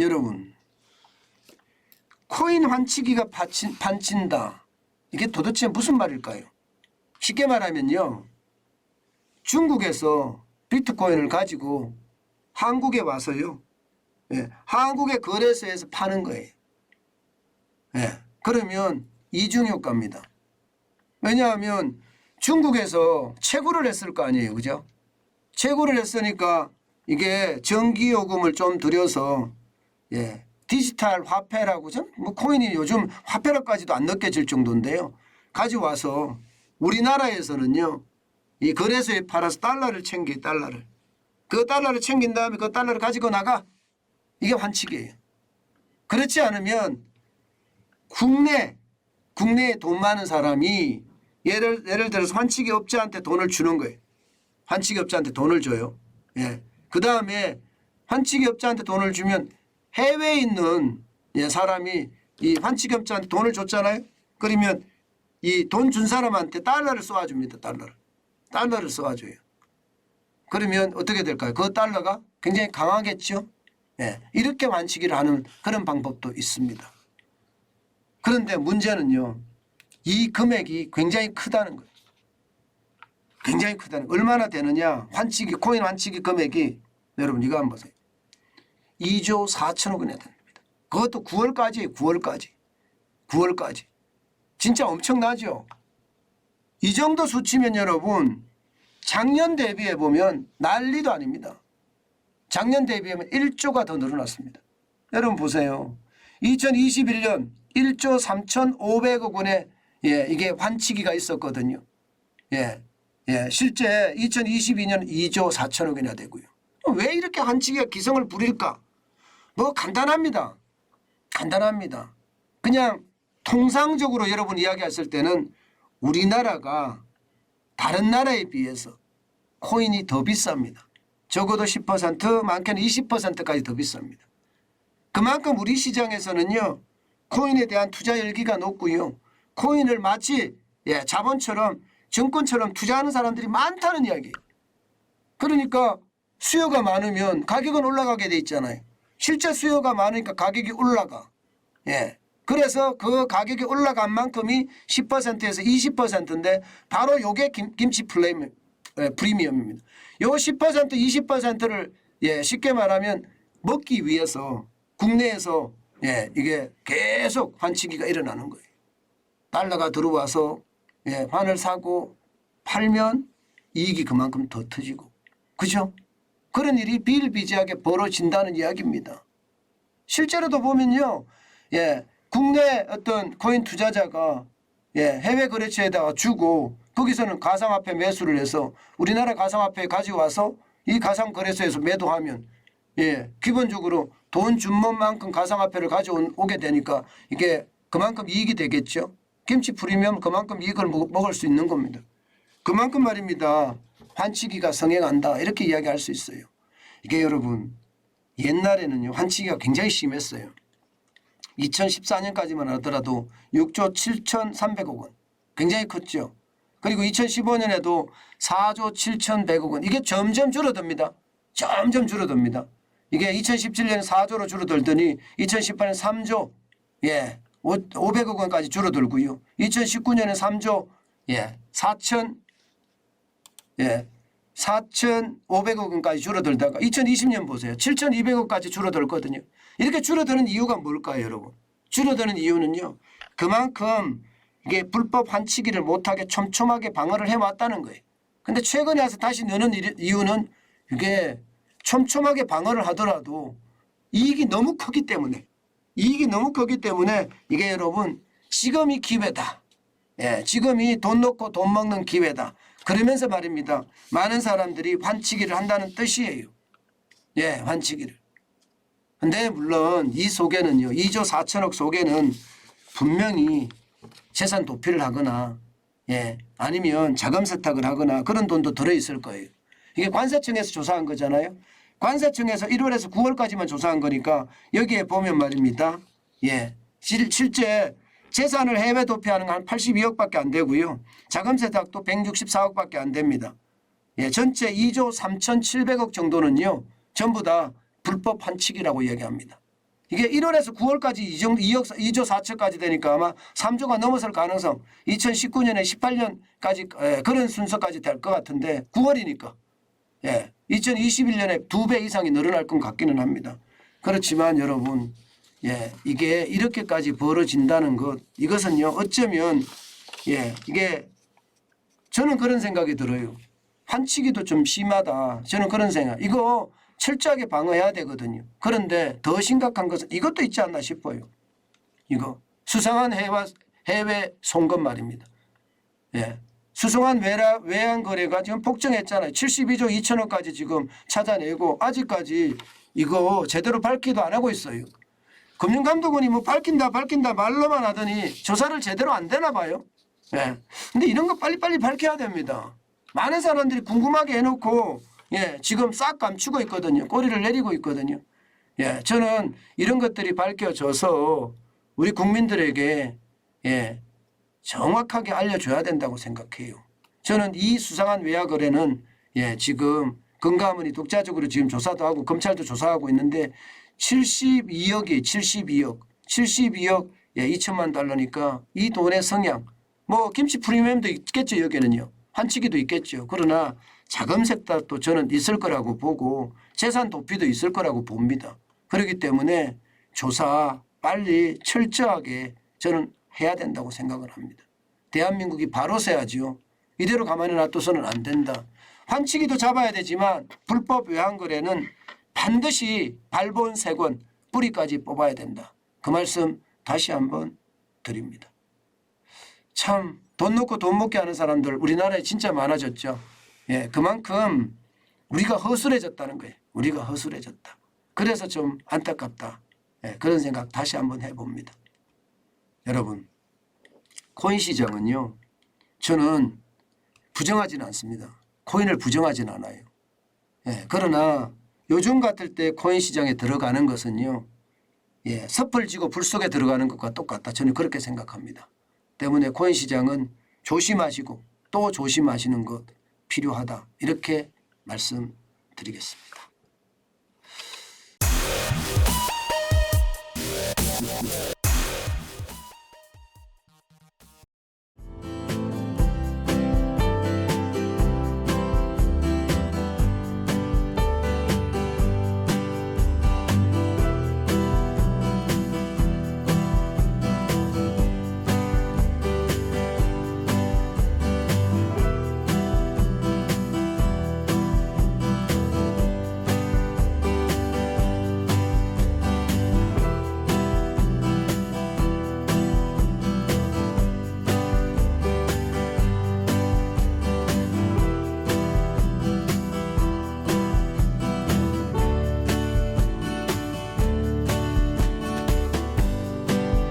여러분, 코인 환치기가 반친다. 이게 도대체 무슨 말일까요? 쉽게 말하면요, 중국에서 비트코인을 가지고 한국에 와서요, 한국의 거래소에서 파는 거예요. 그러면 이중효과입니다. 왜냐하면 중국에서 채굴을 했을 거 아니에요, 그죠? 채굴을 했으니까 이게 전기요금을 좀 들여서 디지털 화폐라고, 뭐 코인이 요즘 화폐로까지도 안 느껴질 정도인데요, 가져와서 우리나라에서는요, 이 거래소에 팔아서 달러를 챙겨. 달러를. 그 달러를 챙긴 다음에 그 달러를 가지고 나가. 이게 환치기예요. 그렇지 않으면 국내에 돈 많은 사람이 예를 들어서 환치기 업자한테 돈을 주는 거예요. 환치기 업자한테 돈을 줘요. 그 다음에 환치기 업자한테 돈을 주면 해외에 있는 사람이 이 환치기 업자한테 돈을 줬잖아요. 그러면 이 돈 준 사람한테 달러를 쏘아줍니다. 달러를 쏘아줘요. 그러면 어떻게 될까요? 그 달러가 굉장히 강하겠죠. 이렇게 환치기를 하는 그런 방법도 있습니다. 그런데 문제는요, 이 금액이 굉장히 크다는 거예요. 굉장히 크다는 거예요. 얼마나 되느냐? 코인 환치기 금액이, 여러분 이거 한번 보세요. 2조 4천억 원이 됩니다. 그것도 9월까지예요. 9월까지. 진짜 엄청나죠? 이 정도 수치면 여러분, 작년 대비해 보면 난리도 아닙니다. 작년 대비하면 1조가 더 늘어났습니다. 여러분 보세요. 2021년 1조 3,500억 원의 이게 환치기가 있었거든요. 실제 2022년 2조 4천억 원이나 되고요. 왜 이렇게 환치기가 기승을 부릴까? 뭐 간단합니다. 그냥 통상적으로 여러분 이야기했을 때는 우리나라가 다른 나라에 비해서 코인이 더 비쌉니다. 적어도 10%, 많게는 20%까지 더 비쌉니다. 그만큼 우리 시장에서는요, 코인에 대한 투자 열기가 높고요, 코인을 마치 자본처럼 증권처럼 투자하는 사람들이 많다는 이야기예요. 그러니까 수요가 많으면 가격은 올라가게 돼 있잖아요. 실제 수요가 많으니까 가격이 올라가. 그래서 그 가격이 올라간 만큼이 10%에서 20%인데 바로 요게 김치 프리미엄입니다. 요 10%, 20%를 쉽게 말하면 먹기 위해서 국내에서 이게 계속 환치기가 일어나는 거예요. 달러가 들어와서 환을 사고 팔면 이익이 그만큼 더 터지고, 그죠? 그런 일이 비일비재하게 벌어진다는 이야기입니다. 실제로도 보면요, 국내 어떤 코인 투자자가 해외 거래처에다가 주고 거기서는 가상화폐 매수를 해서 우리나라 가상화폐에 가져와서 이 가상거래소에서 매도하면 기본적으로 돈 준 것만큼 가상화폐를 가져오게 되니까 이게 그만큼 이익이 되겠죠. 김치 프리미엄 그만큼 이익을 먹을 수 있는 겁니다. 그만큼 말입니다. 환치기가 성행한다 이렇게 이야기할 수 있어요. 이게 여러분 옛날에는요, 환치기가 굉장히 심했어요. 2014년까지만 하더라도 6조 7,300억 원 굉장히 컸죠. 그리고 2015년에도 4조 7,100억 원, 이게 점점 줄어듭니다. 이게 2017년에 4조로 줄어들더니 2018년 3조 500억 원까지 줄어들고요. 2019년에 3조 4,500억 원까지 줄어들다가 2020년 보세요. 7,200억까지 줄어들거든요. 이렇게 줄어드는 이유가 뭘까요, 여러분? 줄어드는 이유는요, 그만큼 이게 불법 환치기를 못하게 촘촘하게 방어를 해왔다는 거예요. 근데 최근에 와서 다시 느는 이유는 이게 촘촘하게 방어를 하더라도 이익이 너무 크기 때문에 이게 여러분 지금이 기회다. 지금이 돈 넣고 돈 먹는 기회다. 그러면서 말입니다. 많은 사람들이 환치기를 한다는 뜻이에요. 환치기를. 근데 물론 이 속에는요, 2조 4천억 속에는 분명히 재산 도피를 하거나 아니면 자금 세탁을 하거나 그런 돈도 들어있을 거예요. 이게 관세청에서 조사한 거잖아요. 관세청에서 1월에서 9월까지만 조사한 거니까 여기에 보면 말입니다. 실제 재산을 해외 도피하는 건 한 82억밖에 안 되고요. 자금 세탁도 164억밖에 안 됩니다. 전체 2조 3,700억 정도는요, 전부 다 불법 환치기라고 얘기합니다. 이게 1월에서 9월까지 이 정도 2조 4천까지 되니까 아마 3조가 넘어설 가능성 2019년에 18년까지 그런 순서까지 될 것 같은데 9월이니까 2021년에 2배 이상이 늘어날 것 같기는 합니다. 그렇지만 여러분 이게 이렇게까지 벌어진다는 것 이것은요 어쩌면 이게 저는 그런 생각이 들어요. 환치기도 좀 심하다. 저는 그런 생각. 이거 철저하게 방어해야 되거든요. 그런데 더 심각한 것은 이것도 있지 않나 싶어요. 이거 수상한 해외 송금 말입니다. 수상한 외환 거래가 지금 폭증했잖아요. 72조 2천억까지 지금 찾아내고 아직까지 이거 제대로 밝히도 안 하고 있어요. 금융감독원이 뭐 밝힌다 말로만 하더니 조사를 제대로 안 되나 봐요. 근데 이런 거 빨리빨리 밝혀야 됩니다. 많은 사람들이 궁금하게 해놓고 지금 싹 감추고 있거든요. 꼬리를 내리고 있거든요. 저는 이런 것들이 밝혀져서 우리 국민들에게 정확하게 알려줘야 된다고 생각해요. 저는 이 수상한 외화 거래는 지금 금감원이 독자적으로 지금 조사도 하고 검찰도 조사하고 있는데 72억 2천만 달러니까 이 돈의 성향 뭐 김치 프리미엄도 있겠죠. 여기는요. 환치기도 있겠죠. 그러나 자금 세탁도 저는 있을 거라고 보고 재산 도피도 있을 거라고 봅니다. 그렇기 때문에 조사 빨리 철저하게 저는 해야 된다고 생각을 합니다. 대한민국이 바로 서야죠. 이대로 가만히 놔둬서는 안 된다. 환치기도 잡아야 되지만 불법 외환거래는 반드시 발본 세권 뿌리까지 뽑아야 된다. 그 말씀 다시 한번 드립니다. 참 돈 놓고 돈 먹게 하는 사람들 우리나라에 진짜 많아졌죠. 그만큼 우리가 허술해졌다는 거예요. 우리가 허술해졌다. 그래서 좀 안타깝다. 그런 생각 다시 한번 해봅니다. 여러분 코인 시장은요. 저는 부정하지는 않습니다. 코인을 부정하지는 않아요. 그러나 요즘 같을 때 코인 시장에 들어가는 것은요. 섣을 지고 불 속에 들어가는 것과 똑같다. 저는 그렇게 생각합니다. 때문에 코인 시장은 조심하시고 또 조심하시는 것 필요하다. 이렇게 말씀드리겠습니다.